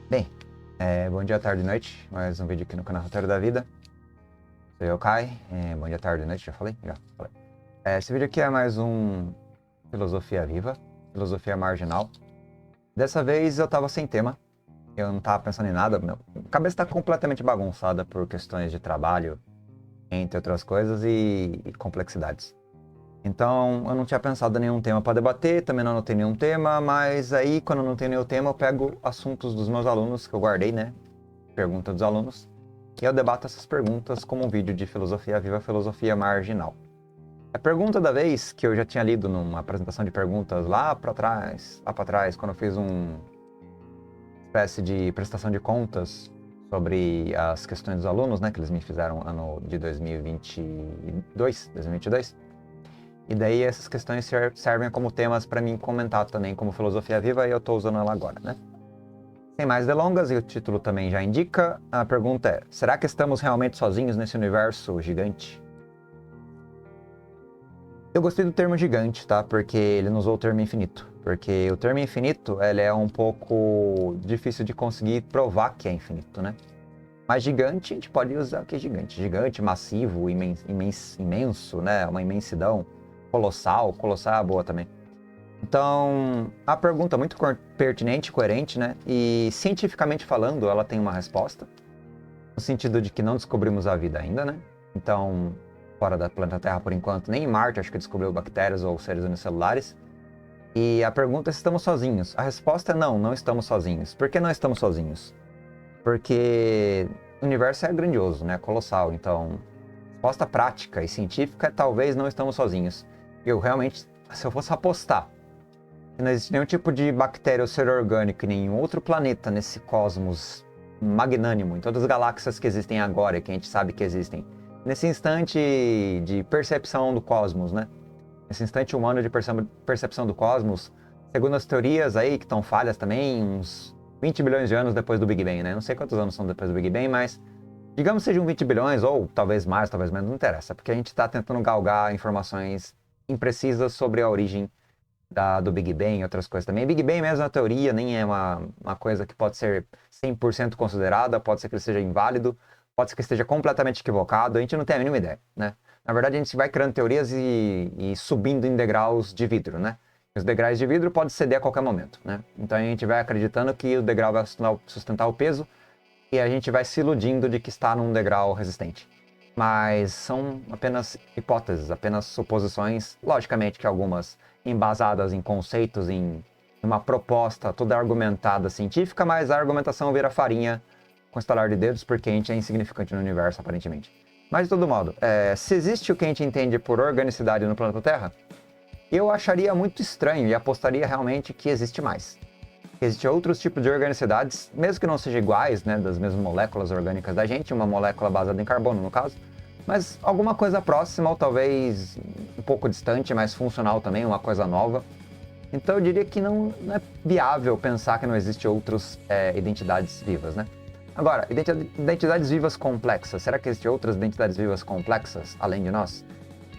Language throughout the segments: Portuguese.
Bem, bom dia, tarde e noite. Mais um vídeo aqui no canal Roteiro da Vida. Sou eu, Kai. Bom dia, tarde e noite, já falei? Já falei. Esse vídeo aqui é mais um Filosofia Viva, Filosofia Marginal. Dessa vez eu tava sem tema. Eu não tava pensando em nada. Minha cabeça tá completamente bagunçada por questões de trabalho, entre outras coisas, e complexidades. Então, eu não tinha pensado em nenhum tema para debater, também não anotei nenhum tema, mas aí, quando eu não tenho nenhum tema, eu pego assuntos dos meus alunos, que eu guardei, né? Pergunta dos alunos, e eu debato essas perguntas como um vídeo de filosofia viva, filosofia marginal. A pergunta da vez, que eu já tinha lido numa apresentação de perguntas lá para trás, quando eu fiz uma espécie de prestação de contas sobre as questões dos alunos, né? Que eles me fizeram ano de 2022. E daí essas questões servem como temas para mim comentar também como filosofia viva e eu estou usando ela agora, né? Sem mais delongas, e o título também já indica, a pergunta é: será que estamos realmente sozinhos nesse universo gigante? Eu gostei do termo gigante, tá? Porque ele não usou o termo infinito. Porque o termo infinito, ele é um pouco difícil de conseguir provar que é infinito, né? Mas gigante, a gente pode usar o que é gigante. Gigante, massivo, imenso, né? Uma imensidão. Colossal é boa também. Então, a pergunta é muito pertinente, coerente, né? E cientificamente falando, ela tem uma resposta. No sentido de que não descobrimos a vida ainda, né? Então, fora da planeta Terra por enquanto, nem em Marte acho que descobriu bactérias ou seres unicelulares. E a pergunta é se estamos sozinhos. A resposta é não, não estamos sozinhos. Por que não estamos sozinhos? Porque o universo é grandioso, né? Colossal. Então, resposta prática e científica é talvez não estamos sozinhos. Eu realmente, se eu fosse apostar que não existe nenhum tipo de bactéria ou ser orgânico em nenhum outro planeta nesse cosmos magnânimo, em todas as galáxias que existem agora, que a gente sabe que existem, nesse instante de percepção do cosmos, né? Nesse instante humano de percepção do cosmos, segundo as teorias aí, que estão falhas também, uns 20 bilhões de anos depois do Big Bang, né? Não sei quantos anos são depois do Big Bang, mas digamos que sejam 20 bilhões, ou talvez mais, talvez menos, não interessa, porque a gente está tentando galgar informações imprecisas sobre a origem do Big Bang e outras coisas também. Big Bang mesmo na teoria nem é uma coisa que pode ser 100% considerada, pode ser que ele seja inválido, pode ser que esteja completamente equivocado, a gente não tem a mínima ideia, né? Na verdade, a gente vai criando teorias e subindo em degraus de vidro, né? Os degraus de vidro podem ceder a qualquer momento, né? Então a gente vai acreditando que o degrau vai sustentar o peso e a gente vai se iludindo de que está num degrau resistente. Mas são apenas hipóteses, apenas suposições, logicamente que algumas embasadas em conceitos, em uma proposta toda argumentada científica, mas a argumentação vira farinha com estalar de dedos porque a gente é insignificante no universo, aparentemente. Mas de todo modo, se existe o que a gente entende por organicidade no planeta Terra, eu acharia muito estranho e apostaria realmente que existe mais. Existem outros tipos de organicidades, mesmo que não sejam iguais, né, das mesmas moléculas orgânicas da gente, uma molécula baseada em carbono, no caso, mas alguma coisa próxima ou talvez um pouco distante, mas funcional também, uma coisa nova. Então eu diria que não é viável pensar que não existem outras identidades vivas, né? Agora, identidades vivas complexas, será que existem outras identidades vivas complexas além de nós?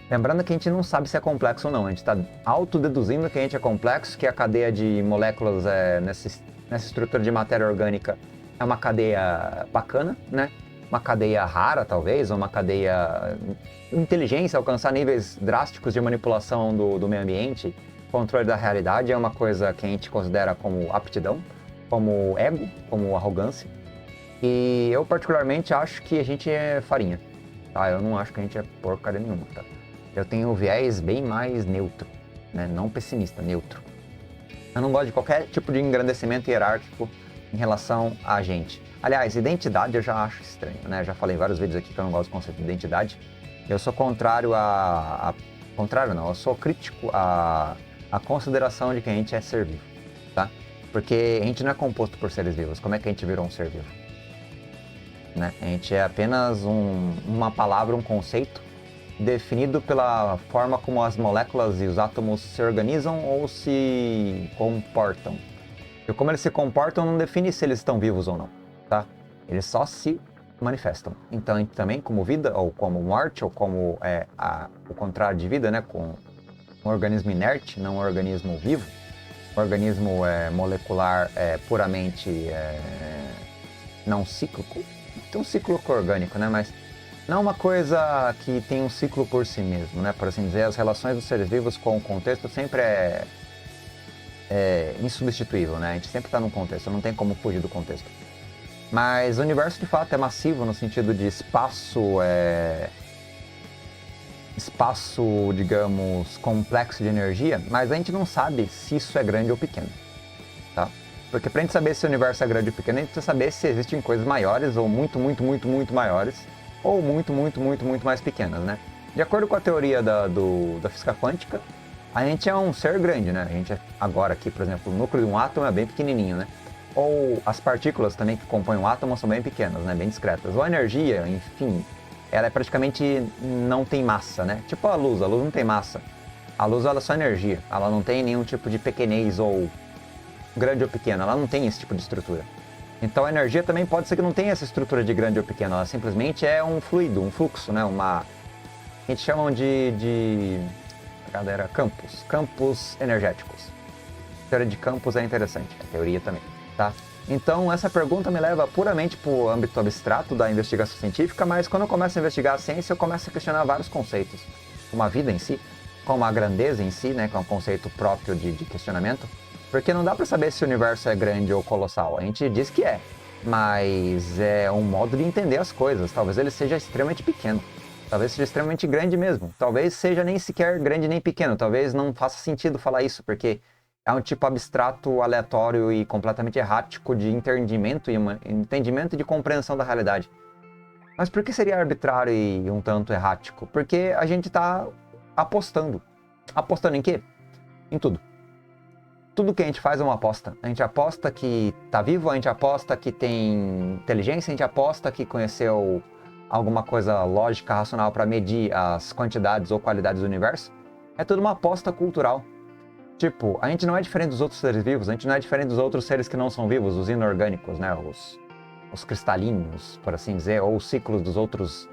Lembrando que a gente não sabe se é complexo ou não, a gente está autodeduzindo que a gente é complexo, que a cadeia de moléculas nessa estrutura de matéria orgânica é uma cadeia bacana, né? Uma cadeia rara, talvez, ou uma cadeia inteligência, alcançar níveis drásticos de manipulação do meio ambiente, controle da realidade, é uma coisa que a gente considera como aptidão, como ego, como arrogância. E eu particularmente acho que a gente é farinha, tá? Eu não acho que a gente é porcaria nenhuma, tá? Eu tenho um viés bem mais neutro, né? Não pessimista, neutro. Eu não gosto de qualquer tipo de engrandecimento hierárquico em relação a gente. Aliás, identidade eu já acho estranho, né? Já falei em vários vídeos aqui que eu não gosto do conceito de identidade. Eu sou contrário Contrário não, eu sou crítico à consideração de que a gente é ser vivo, tá? Porque a gente não é composto por seres vivos. Como é que a gente virou um ser vivo? Né? A gente é apenas uma palavra, um conceito definido pela forma como as moléculas e os átomos se organizam ou se comportam. E como eles se comportam não define se eles estão vivos ou não, tá? Eles só se manifestam. Então, a gente também, como vida, ou como morte, ou como o contrário de vida, né? Com um organismo inerte, não um organismo vivo. Um organismo molecular puramente Não cíclico? Tem um ciclo orgânico, né? Mas não uma coisa que tem um ciclo por si mesmo, né? Por assim dizer, as relações dos seres vivos com o contexto sempre é insubstituível, né? A gente sempre está num contexto, não tem como fugir do contexto. Mas o universo, de fato, é massivo no sentido de espaço, digamos, complexo de energia, mas a gente não sabe se isso é grande ou pequeno, tá? Porque pra gente saber se o universo é grande ou pequeno, a gente precisa saber se existem coisas maiores ou muito, muito, muito, muito maiores, ou muito, muito, muito, muito mais pequenas, né? De acordo com a teoria da física quântica, a gente é um ser grande, né? A gente agora aqui, por exemplo, o núcleo de um átomo é bem pequenininho, né? Ou as partículas também que compõem um átomo são bem pequenas, né? Bem discretas. Ou a energia, enfim, ela praticamente não tem massa, né? Tipo a luz não tem massa. A luz, ela é só energia. Ela não tem nenhum tipo de pequenez ou grande ou pequeno. Ela não tem esse tipo de estrutura. Então a energia também pode ser que não tenha essa estrutura de grande ou pequeno. Ela simplesmente é um fluido, um fluxo, né? A gente chama galera, campos energéticos. A teoria de campos é interessante, a teoria também, tá? Então, essa pergunta me leva puramente para o âmbito abstrato da investigação científica, mas quando eu começo a investigar a ciência, eu começo a questionar vários conceitos, como a vida em si, como a grandeza em si, né, que é um conceito próprio de questionamento, porque não dá para saber se o universo é grande ou colossal. A gente diz que é, mas é um modo de entender as coisas. Talvez ele seja extremamente pequeno, talvez seja extremamente grande mesmo, talvez seja nem sequer grande nem pequeno, talvez não faça sentido falar isso, porque é um tipo abstrato, aleatório e completamente errático de entendimento e de compreensão da realidade. Mas por que seria arbitrário e um tanto errático? Porque a gente está apostando. Apostando em quê? Em tudo. Tudo que a gente faz é uma aposta. A gente aposta que está vivo, a gente aposta que tem inteligência, a gente aposta que conheceu alguma coisa lógica, racional para medir as quantidades ou qualidades do universo. É tudo uma aposta cultural. Tipo, a gente não é diferente dos outros seres vivos, a gente não é diferente dos outros seres que não são vivos, os inorgânicos, né? Os cristalinos, por assim dizer, ou os ciclos dos outras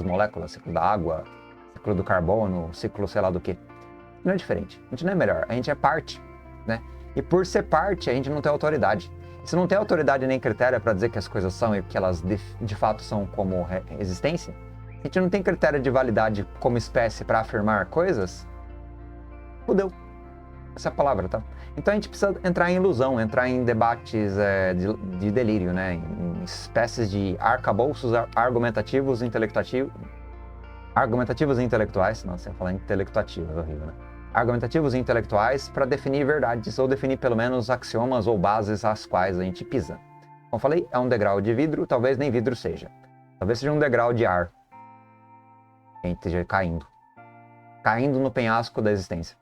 moléculas, ciclo da água, ciclo do carbono, ciclo sei lá do que. Não é diferente, a gente não é melhor, a gente é parte, né? E por ser parte, a gente não tem autoridade. Se não tem autoridade nem critério para dizer que as coisas são e que elas de fato são como existência, a gente não tem critério de validade como espécie para afirmar coisas, fudeu. Essa é a palavra, tá? Então a gente precisa entrar em ilusão, entrar em debates de delírio, né? Em espécies de arcabouços argumentativos e intelectuais. Nossa, eu ia falar intelectuativos, é horrível, né? Argumentativos e intelectuais para definir verdades, ou definir pelo menos axiomas ou bases às quais a gente pisa. Como eu falei, é um degrau de vidro, talvez nem vidro seja. Talvez seja um degrau de ar. A gente esteja caindo. Caindo no penhasco da existência.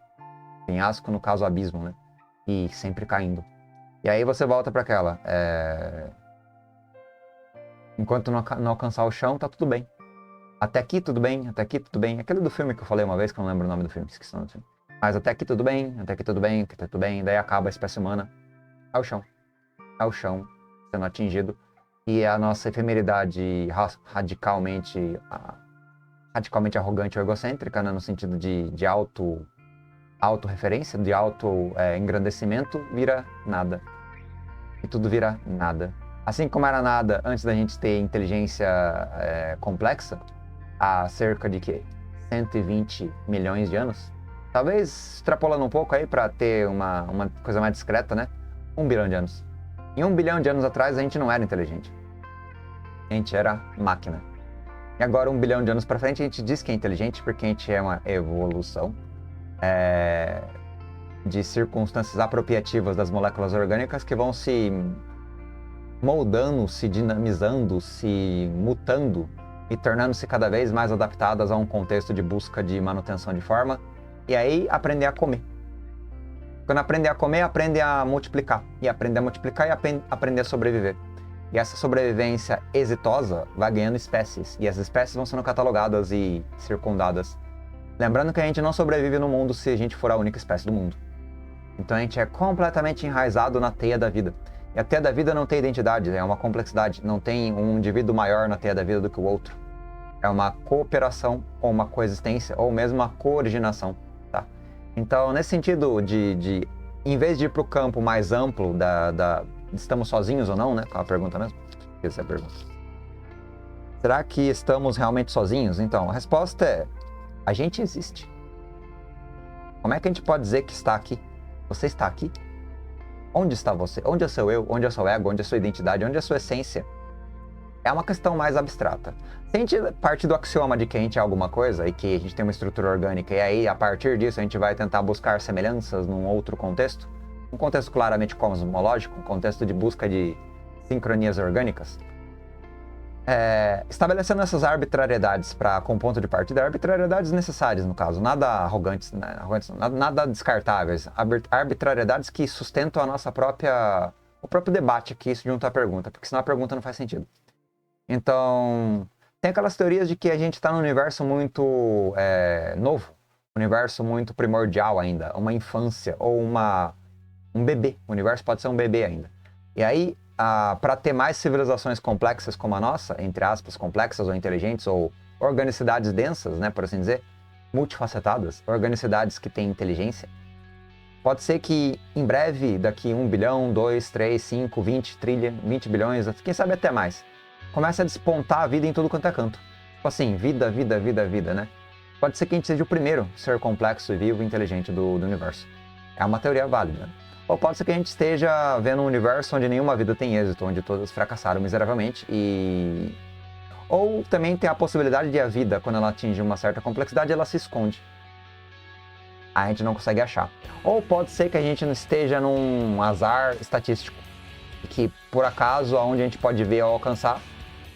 Penhasco, no caso, abismo, né? E sempre caindo. E aí você volta para aquela. Enquanto não alcançar o chão, tá tudo bem. Até aqui tudo bem, até aqui tudo bem. Aquele do filme que eu falei uma vez, que eu não lembro o nome do filme, esqueci o nome do filme. Mas até aqui tudo bem, até aqui tudo bem, até aqui tudo bem. Daí acaba a espécie humana. Ao chão. Ao chão, sendo atingido. E a nossa efemeridade radicalmente arrogante ou egocêntrica, né? No sentido de autorreferência, de auto-engrandecimento, vira nada. E tudo vira nada. Assim como era nada antes da gente ter inteligência complexa, há cerca de 120 milhões de anos. Talvez extrapolando um pouco aí para ter uma coisa mais discreta, né? 1 bilhão de anos. Em 1 bilhão de anos atrás a gente não era inteligente. A gente era máquina. E agora 1 bilhão de anos para frente a gente diz que é inteligente porque a gente é uma evolução de circunstâncias apropriativas das moléculas orgânicas que vão se moldando, se dinamizando, se mutando e tornando-se cada vez mais adaptadas a um contexto de busca de manutenção de forma. E aí aprender a comer. Quando aprender a comer, aprende a multiplicar. E aprender a multiplicar e aprender a sobreviver. E essa sobrevivência exitosa vai ganhando espécies. E as espécies vão sendo catalogadas e circundadas. Lembrando que a gente não sobrevive no mundo se a gente for a única espécie do mundo. Então a gente é completamente enraizado na teia da vida. E a teia da vida não tem identidade, é uma complexidade. Não tem um indivíduo maior na teia da vida do que o outro. É uma cooperação, ou uma coexistência, ou mesmo uma cooriginação, tá? Então, nesse sentido em vez de ir para o campo mais amplo estamos sozinhos ou não, né? Com a pergunta mesmo. Essa é a pergunta. Será que estamos realmente sozinhos? Então, a resposta é: a gente existe. Como é que a gente pode dizer que está aqui? Você está aqui? Onde está você? Onde é o seu eu? Onde é o seu ego? Onde é a sua identidade? Onde é a sua essência? É uma questão mais abstrata. Se a gente parte do axioma de que a gente é alguma coisa e que a gente tem uma estrutura orgânica, e aí, a partir disso, a gente vai tentar buscar semelhanças num outro contexto, um contexto claramente cosmológico, um contexto de busca de sincronias orgânicas, estabelecendo essas arbitrariedades com ponto de partida, arbitrariedades necessárias, no caso, nada arrogantes, né? Nada descartáveis, arbitrariedades que sustentam o próprio debate aqui junto à pergunta, porque senão a pergunta não faz sentido. Então, tem aquelas teorias de que a gente está num universo muito novo, um universo muito primordial ainda, uma infância ou um bebê. O universo pode ser um bebê ainda. E aí, para ter mais civilizações complexas como a nossa, entre aspas, complexas ou inteligentes, ou organicidades densas, né, por assim dizer, multifacetadas, organicidades que têm inteligência, pode ser que em breve, daqui 1 bilhão, 2, 3, 5, 20 bilhões, quem sabe até mais, comece a despontar a vida em tudo quanto é canto. Tipo assim, vida, né? Pode ser que a gente seja o primeiro ser complexo, vivo e inteligente do universo. É uma teoria válida. Ou pode ser que a gente esteja vendo um universo onde nenhuma vida tem êxito, onde todas fracassaram miseravelmente Ou também tem a possibilidade de a vida, quando ela atinge uma certa complexidade, ela se esconde. A gente não consegue achar. Ou pode ser que a gente não esteja num azar estatístico, que por acaso, aonde a gente pode ver ou alcançar,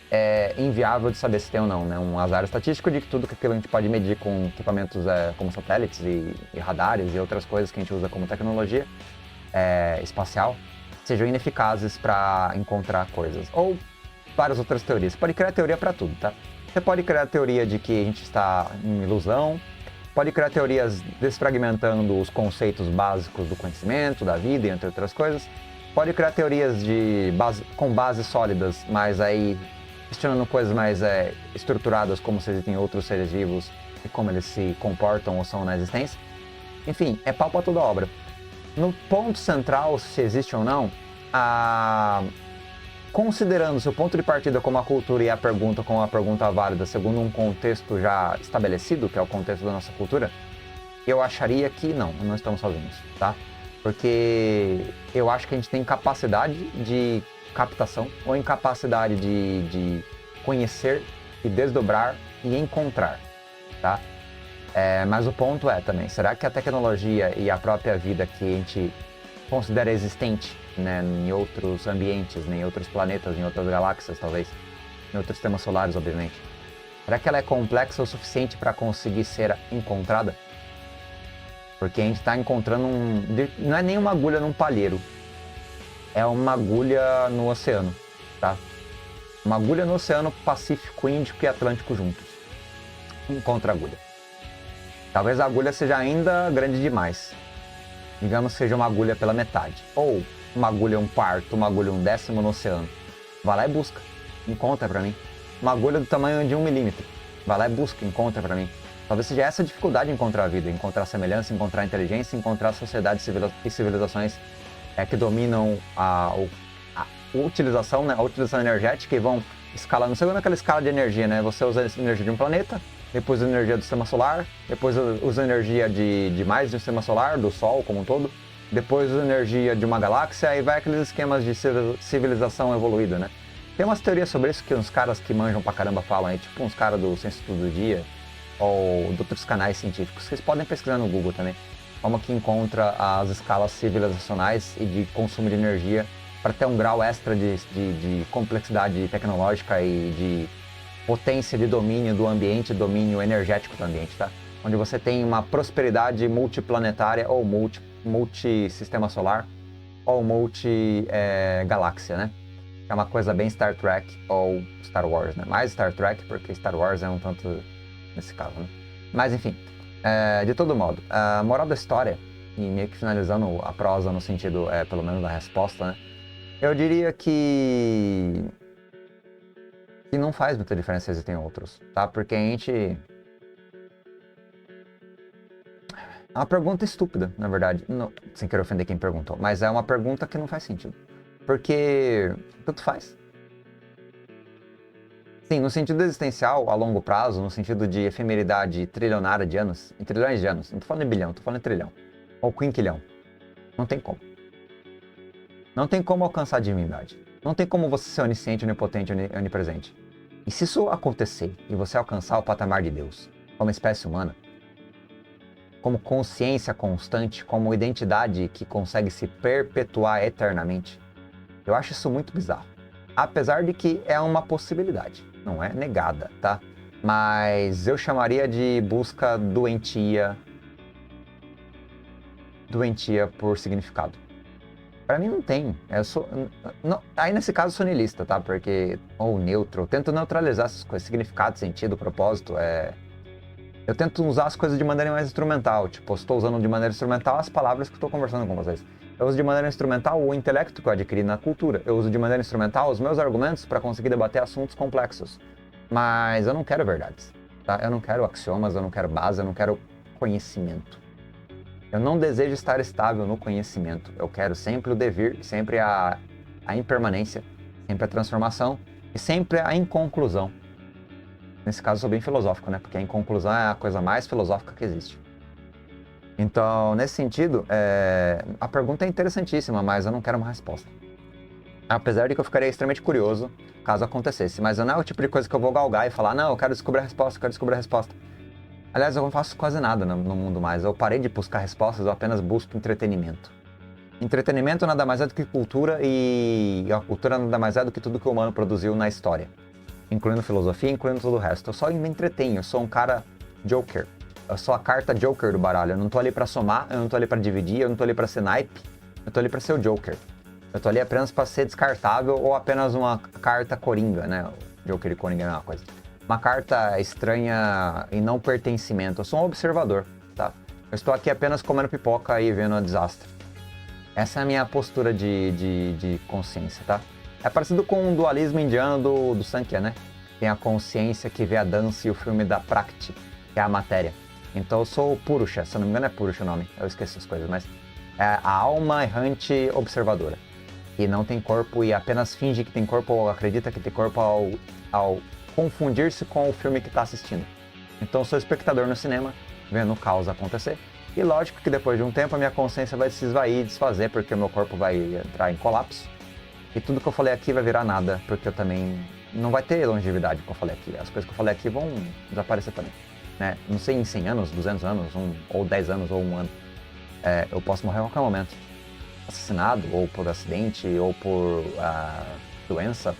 é inviável de saber se tem ou não, né? Um azar estatístico de que tudo aquilo a gente pode medir com equipamentos como satélites e radares e outras coisas que a gente usa como tecnologia espacial sejam ineficazes para encontrar coisas. Ou várias outras teorias. Você pode criar teoria para tudo, tá? Você pode criar a teoria de que a gente está em ilusão, pode criar teorias desfragmentando os conceitos básicos do conhecimento, da vida, entre outras coisas. Pode criar teorias com bases sólidas, mas aí questionando coisas mais estruturadas, como se existem outros seres vivos e como eles se comportam ou são na existência. Enfim, é pau para toda obra. No ponto central, se existe ou não, considerando seu ponto de partida como a cultura e a pergunta como uma pergunta válida, segundo um contexto já estabelecido, que é o contexto da nossa cultura, eu acharia que não estamos sozinhos, tá? Porque eu acho que a gente tem capacidade de captação ou incapacidade de conhecer e desdobrar e encontrar, tá? Mas o ponto também, será que a tecnologia e a própria vida que a gente considera existente, né, em outros ambientes, né, em outros planetas, em outras galáxias talvez, em outros sistemas solares, obviamente, será que ela é complexa o suficiente para conseguir ser encontrada? Porque a gente está encontrando não é nem uma agulha num palheiro, é uma agulha no oceano, tá? Uma agulha no Oceano Pacífico, Índico e Atlântico juntos. Encontra a agulha. Talvez a agulha seja ainda grande demais. Digamos que seja uma agulha pela metade. Ou uma agulha 1/4, uma agulha 1/10 no oceano. Vai lá e busca. Encontra pra mim. Uma agulha do tamanho de 1 milímetro. Vai lá e busca, encontra pra mim. Talvez seja essa a dificuldade de encontrar a vida. Encontrar semelhança, encontrar inteligência, encontrar sociedades e civilizações que dominam a utilização, né? A utilização energética e vão escalando. Segundo aquela escala de energia, né? Você usa a energia de um planeta, depois a energia do sistema solar, depois usa a energia de mais de um sistema solar, do Sol como um todo, depois usa a energia de uma galáxia e vai aqueles esquemas de civilização evoluída, né? Tem umas teorias sobre isso que uns caras que manjam pra caramba falam aí, tipo uns caras do Ciência Tudo Dia ou de outros canais científicos. Vocês podem pesquisar no Google também. Como que encontra as escalas civilizacionais e de consumo de energia para ter um grau extra de complexidade tecnológica e de potência de domínio do ambiente, domínio energético do ambiente, tá? Onde você tem uma prosperidade multiplanetária ou multi-sistema solar ou multi-galáxia, né? É uma coisa bem Star Trek ou Star Wars, né? Mais Star Trek, porque Star Wars é um tanto nesse caso, né? Mas enfim, de todo modo, a moral da história, e meio que finalizando a prosa no sentido, pelo menos da resposta, né? Eu diria que não faz muita diferença se existem outros, tá? Porque a gente... É uma pergunta estúpida, na verdade, não, sem querer ofender quem perguntou, mas é uma pergunta que não faz sentido. Porque tanto faz. Sim, no sentido existencial, a longo prazo, no sentido de efemeridade trilionária de anos, em trilhões de anos, não tô falando em bilhão, tô falando em trilhão, ou quinquilhão, não tem como. Não tem como alcançar a divindade. Não tem como você ser onisciente, onipotente, onipresente. E se isso acontecer, e você alcançar o patamar de Deus, como espécie humana, como consciência constante, como identidade que consegue se perpetuar eternamente, eu acho isso muito bizarro. Apesar de que é uma possibilidade, não é negada, tá? Mas eu chamaria de busca doentia por significado. Pra mim não tem. Eu sou, não, aí nesse caso eu sou niilista, tá? Porque, ou neutro, eu tento neutralizar essas coisas, significado, sentido, propósito, eu tento usar as coisas de maneira mais instrumental. Tipo, eu estou usando de maneira instrumental as palavras que eu estou conversando com vocês. Eu uso de maneira instrumental o intelecto que eu adquiri na cultura. Eu uso de maneira instrumental os meus argumentos para conseguir debater assuntos complexos. Mas eu não quero verdades, tá? Eu não quero axiomas, eu não quero base, eu não quero conhecimento. Eu não desejo estar estável no conhecimento. Eu quero sempre o devir, sempre a impermanência, sempre a transformação e sempre a inconclusão. Nesse caso, eu sou bem filosófico, né? Porque a inconclusão é a coisa mais filosófica que existe. Então, nesse sentido, a pergunta é interessantíssima, mas eu não quero uma resposta. Apesar de que eu ficaria extremamente curioso caso acontecesse. Mas não é o tipo de coisa que eu vou galgar e falar, não, eu quero descobrir a resposta, eu quero descobrir a resposta. Aliás, eu não faço quase nada no mundo mais. Eu parei de buscar respostas, eu apenas busco entretenimento. Entretenimento nada mais é do que cultura, e a cultura nada mais é do que tudo que o humano produziu na história. Incluindo filosofia, incluindo todo o resto. Eu só me entretenho, eu sou um cara joker. Eu sou a carta joker do baralho. Eu não tô ali pra somar, eu não tô ali pra dividir, eu não tô ali pra ser naipe. Eu tô ali pra ser o joker. Eu tô ali apenas pra ser descartável ou apenas uma carta coringa, né? Joker e coringa é a mesma coisa. Uma carta estranha e não pertencimento. Eu sou um observador, tá? Eu estou aqui apenas comendo pipoca e vendo o desastre. Essa é a minha postura de consciência, tá? É parecido com o dualismo indiano do Sankhya, né? Tem a consciência que vê a dança e o filme da Prakriti, que é a matéria. Então eu sou o Purusha, se eu não me engano é Purusha o nome, eu esqueci as coisas, mas é a alma errante observadora. Que não tem corpo e apenas finge que tem corpo ou acredita que tem corpo ao confundir-se com o filme que está assistindo. Então eu sou espectador no cinema, vendo o caos acontecer. E lógico que depois de um tempo a minha consciência vai se esvair e desfazer, porque o meu corpo vai entrar em colapso. E tudo que eu falei aqui vai virar nada, porque eu também... Não vai ter longevidade que eu falei aqui. As coisas que eu falei aqui vão desaparecer também. Né? Não sei, em 100 anos, 200 anos, ou 10 anos, ou 1 ano. Eu posso morrer a qualquer momento. Assassinado, ou por acidente, ou por doença,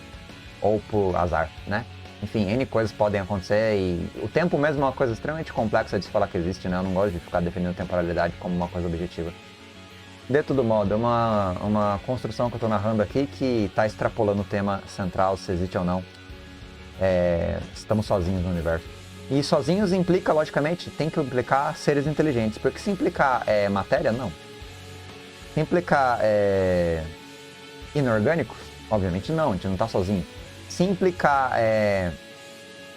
ou por azar, né? Enfim, N coisas podem acontecer e o tempo mesmo é uma coisa extremamente complexa de se falar que existe, né? Eu não gosto de ficar definindo temporalidade como uma coisa objetiva. De todo modo, é uma construção que eu tô narrando aqui que tá extrapolando o tema central, se existe ou não. Estamos sozinhos no universo. E sozinhos implica, logicamente, tem que implicar seres inteligentes, porque se implicar matéria, não. Se implicar inorgânicos, obviamente não, a gente não tá sozinho. Se implicar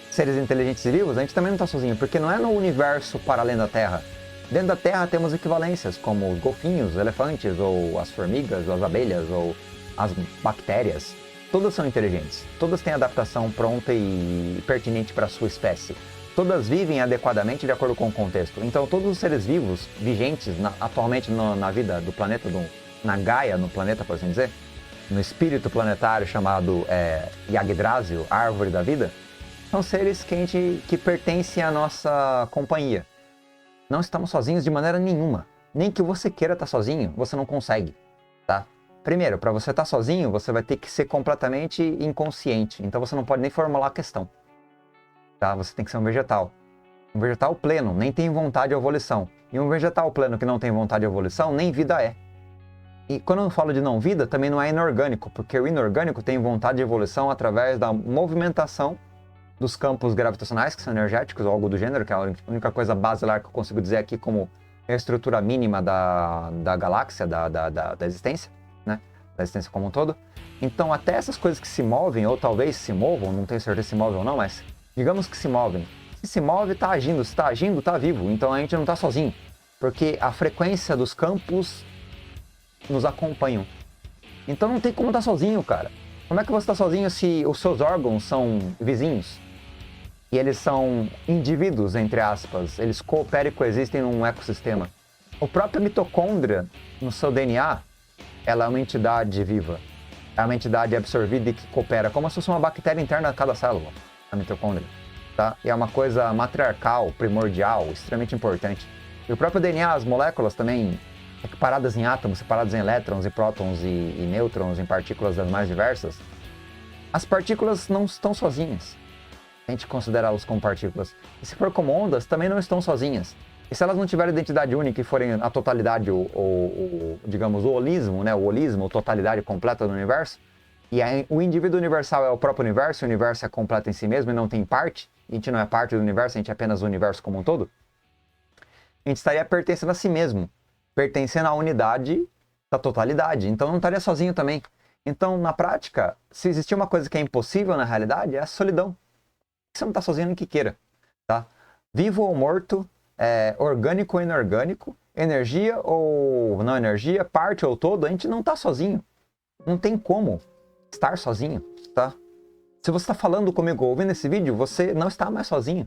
seres inteligentes e vivos, a gente também não está sozinho, porque não é no universo para além da Terra. Dentro da Terra temos equivalências, como os golfinhos, os elefantes, ou as formigas, ou as abelhas, ou as bactérias. Todas são inteligentes, todas têm adaptação pronta e pertinente para a sua espécie. Todas vivem adequadamente de acordo com o contexto. Então todos os seres vivos, vigentes atualmente na vida do planeta, na Gaia, no planeta, por assim dizer, no espírito planetário chamado Yggdrasil, Árvore da Vida, são seres que pertencem à nossa companhia. Não estamos sozinhos de maneira nenhuma. Nem que você queira estar sozinho, você não consegue, tá? Primeiro, para você estar sozinho, você vai ter que ser completamente inconsciente. Então você não pode nem formular a questão, tá? Você tem que ser um vegetal. Um vegetal pleno, nem tem vontade ou volição. E um vegetal pleno que não tem vontade ou volição, nem vida é. E quando eu falo de não vida, também não é inorgânico, porque o inorgânico tem vontade de evolução através da movimentação dos campos gravitacionais, que são energéticos ou algo do gênero, que é a única coisa basilar que eu consigo dizer aqui como a estrutura mínima da galáxia, da existência, né? Da existência como um todo. Então, até essas coisas que se movem, ou talvez se movam, não tenho certeza se movem ou não, mas digamos que se movem. Se move, está agindo. Se está agindo, está vivo. Então a gente não está sozinho, porque a frequência dos campos nos acompanham. Então não tem como estar sozinho, cara. Como é que você está sozinho se os seus órgãos são vizinhos? E eles são indivíduos, entre aspas. Eles cooperam e coexistem num ecossistema. O próprio mitocôndria, no seu DNA, ela é uma entidade viva. É uma entidade absorvida e que coopera, como se fosse uma bactéria interna a cada célula, a mitocôndria. Tá? E é uma coisa matriarcal, primordial, extremamente importante. E o próprio DNA, as moléculas também, separadas em átomos, separadas em elétrons e prótons e nêutrons, em partículas das mais diversas, as partículas não estão sozinhas. A gente considerá-las como partículas. E se for como ondas, também não estão sozinhas. E se elas não tiverem identidade única e forem a totalidade, digamos, o holismo, né? O holismo, a totalidade completa do universo, e o indivíduo universal é o próprio universo, o universo é completo em si mesmo e não tem parte, a gente não é parte do universo, a gente é apenas o universo como um todo, a gente estaria pertencendo a si mesmo, pertencendo à unidade da totalidade, então não estaria sozinho também. Então, na prática, se existir uma coisa que é impossível na realidade, é a solidão. Você não está sozinho nem que queira, tá? Vivo ou morto, orgânico ou inorgânico, energia ou não energia, parte ou todo, a gente não está sozinho. Não tem como estar sozinho, tá? Se você está falando comigo ouvindo esse vídeo, você não está mais sozinho.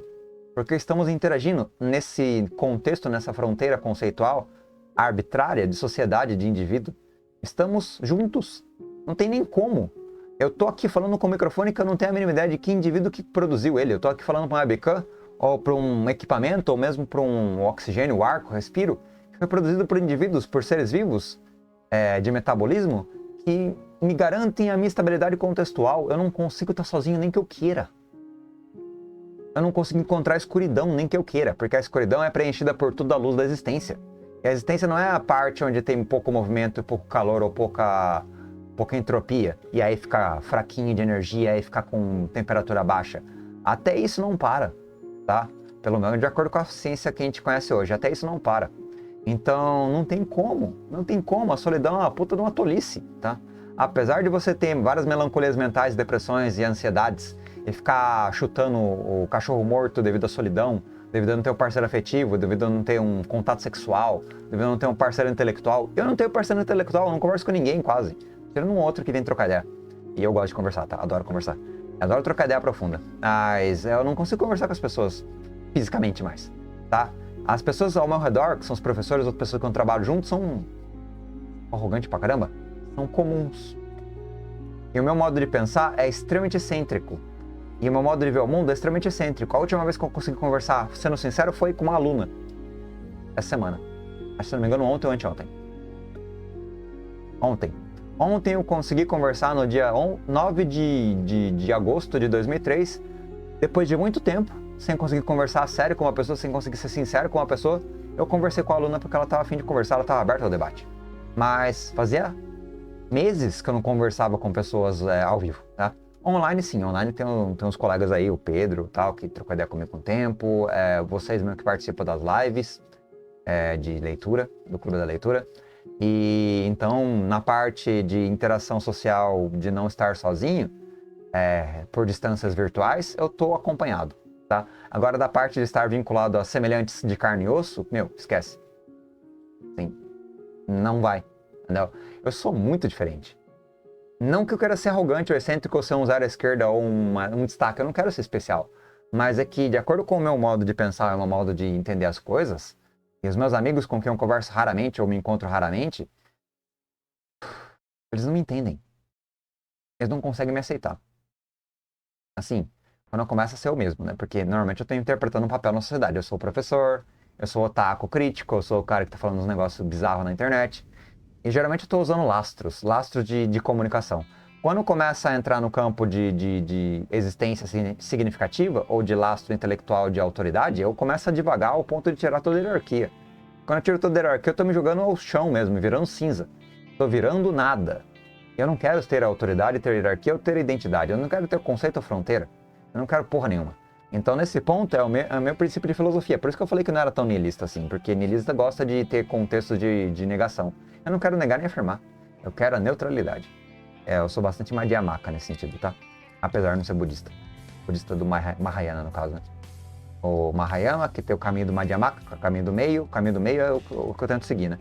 Porque estamos interagindo nesse contexto, nessa fronteira conceitual arbitrária de sociedade, de indivíduo. Estamos juntos. Não tem nem como. Eu tô aqui falando com o microfone que eu não tenho a mínima ideia de que indivíduo que produziu ele. Eu tô aqui falando para uma webcam, ou para um equipamento, ou mesmo para um oxigênio, o ar que eu respiro, que foi produzido por indivíduos, por seres vivos, de metabolismo, que me garantem a minha estabilidade contextual. Eu não consigo estar sozinho nem que eu queira. Eu não consigo encontrar a escuridão nem que eu queira, porque a escuridão é preenchida por toda a luz da existência. E a existência não é a parte onde tem pouco movimento, pouco calor ou pouca entropia, e aí fica fraquinho de energia, aí fica com temperatura baixa. Até isso não para, tá? Pelo menos de acordo com a ciência que a gente conhece hoje, até isso não para. Então, não tem como, a solidão é uma puta de uma tolice, tá? Apesar de você ter várias melancolias mentais, depressões e ansiedades, e ficar chutando o cachorro morto devido à solidão, devido a não ter um parceiro afetivo, devido a não ter um contato sexual, devido a não ter um parceiro intelectual. Eu não tenho parceiro intelectual, eu não converso com ninguém quase. Tirando um outro que vem trocar ideia. E eu gosto de conversar, tá? Adoro conversar. Adoro trocar ideia profunda. Mas eu não consigo conversar com as pessoas fisicamente mais, tá? As pessoas ao meu redor, que são os professores, outras pessoas que eu trabalho junto, são arrogantes pra caramba. São comuns. E o meu modo de pensar é extremamente excêntrico. E o meu modo de ver o mundo é extremamente excêntrico. A última vez que eu consegui conversar, sendo sincero, foi com uma aluna. Essa semana. Acho que, se não me engano, ontem ou anteontem. Ontem eu consegui conversar no dia 9 de agosto de 2003, depois de muito tempo, sem conseguir conversar sério com uma pessoa, sem conseguir ser sincero com uma pessoa, eu conversei com a aluna porque ela estava a fim de conversar, ela estava aberta ao debate. Mas fazia meses que eu não conversava com pessoas ao vivo, tá? Online sim, online tem uns colegas aí, o Pedro tal, que trocou ideia comigo com o tempo, vocês mesmo que participam das lives de leitura, do Clube da Leitura. E então, na parte de interação social, de não estar sozinho, por distâncias virtuais, eu estou acompanhado, tá? Agora, da parte de estar vinculado a semelhantes de carne e osso, esquece. Sim, não vai, entendeu? Eu sou muito diferente. Não que eu queira ser arrogante ou excêntrico ou ser um zero à esquerda ou um destaque, eu não quero ser especial. Mas é que, de acordo com o meu modo de pensar, o meu modo de entender as coisas, e os meus amigos com quem eu converso raramente ou me encontro raramente, eles não me entendem. Eles não conseguem me aceitar. Assim, quando eu começo a ser eu mesmo, né? Porque normalmente eu estou interpretando um papel na sociedade. Eu sou o professor, eu sou o otaku crítico, eu sou o cara que está falando uns negócios bizarros na internet. E geralmente eu estou usando lastros de comunicação. Quando começa a entrar no campo de existência significativa ou de lastro intelectual de autoridade, eu começo a divagar ao ponto de tirar toda a hierarquia. Quando eu tiro toda a hierarquia, eu estou me jogando ao chão mesmo, virando cinza. Estou virando nada. Eu não quero ter autoridade, ter hierarquia ou ter identidade. Eu não quero ter conceito ou fronteira. Eu não quero porra nenhuma. Então, nesse ponto, é o meu princípio de filosofia. Por isso que eu falei que não era tão niilista assim, porque niilista gosta de ter contextos de negação. Eu não quero negar nem afirmar. Eu quero a neutralidade. Eu sou bastante Madhyamaka nesse sentido, tá? Apesar de não ser budista. Budista do Mahayana, no caso, né? O Mahayana, que tem o caminho do Madhyamaka, o caminho do meio é o que eu tento seguir, né?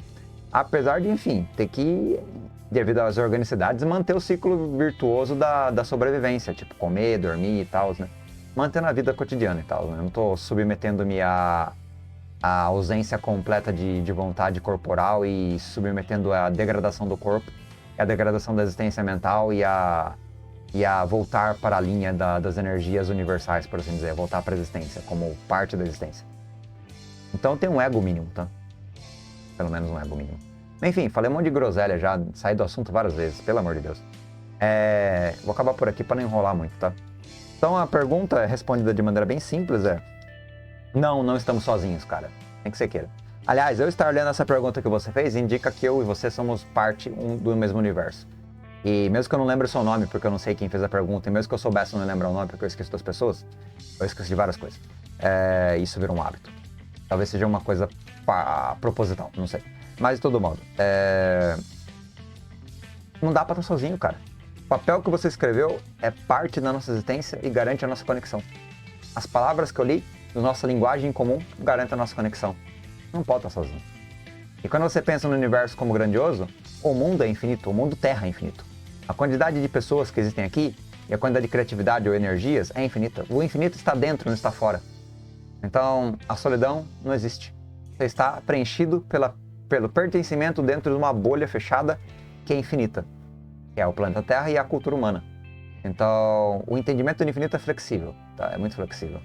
Apesar de, enfim, ter que devido às organicidades, manter o ciclo virtuoso da sobrevivência, tipo comer, dormir e tal, né? Mantendo a vida cotidiana e tal, né? Eu não tô submetendo-me à ausência completa de vontade corporal e submetendo à degradação do corpo, a degradação da existência mental e a voltar para a linha das energias universais, por assim dizer, voltar para a existência, como parte da existência. Então tem um ego mínimo, tá? Pelo menos um ego mínimo. Enfim, falei um monte de groselha já, saí do assunto várias vezes, pelo amor de Deus. Vou acabar por aqui para não enrolar muito, tá? Então a pergunta respondida de maneira bem simples é: não estamos sozinhos, cara. Tem que ser queira. Aliás, eu estar lendo essa pergunta que você fez indica que eu e você somos parte do mesmo universo. E mesmo que eu não lembre o seu nome, porque eu não sei quem fez a pergunta, e mesmo que eu soubesse não lembrar o nome, porque eu esqueço das pessoas, eu esqueço de várias coisas. Isso vira um hábito. Talvez seja uma coisa proposital, não sei. Mas de todo modo, não dá pra estar sozinho, cara. O papel que você escreveu é parte da nossa existência e garante a nossa conexão. As palavras que eu li, na nossa linguagem comum, garantem a nossa conexão. Não pode estar sozinho. E quando você pensa no universo como grandioso, o mundo é infinito, o mundo Terra é infinito. A quantidade de pessoas que existem aqui e a quantidade de criatividade ou energias é infinita. O infinito está dentro, não está fora. Então, a solidão não existe. Você está preenchido pelo pertencimento dentro de uma bolha fechada que é infinita, que é o planeta Terra e a cultura humana. Então, o entendimento do infinito é flexível, tá? É muito flexível.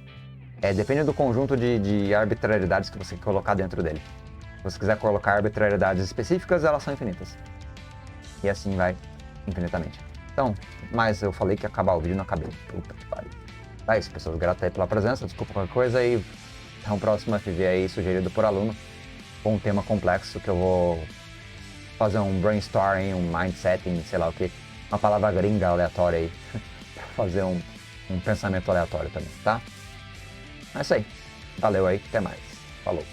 Depende do conjunto de arbitrariedades que você colocar dentro dele. Se você quiser colocar arbitrariedades específicas, elas são infinitas. E assim vai infinitamente. Então, mas eu falei que ia acabar o vídeo, não acabei. Puta que pariu. É isso, pessoal. Grato aí pela presença, desculpa qualquer coisa e até um próximo FV aí sugerido por aluno com um tema complexo que eu vou fazer um brainstorming, um mindsetting, sei lá o que, uma palavra gringa aleatória aí, pra fazer um pensamento aleatório também, tá? É isso aí. Valeu aí, até mais. Falou.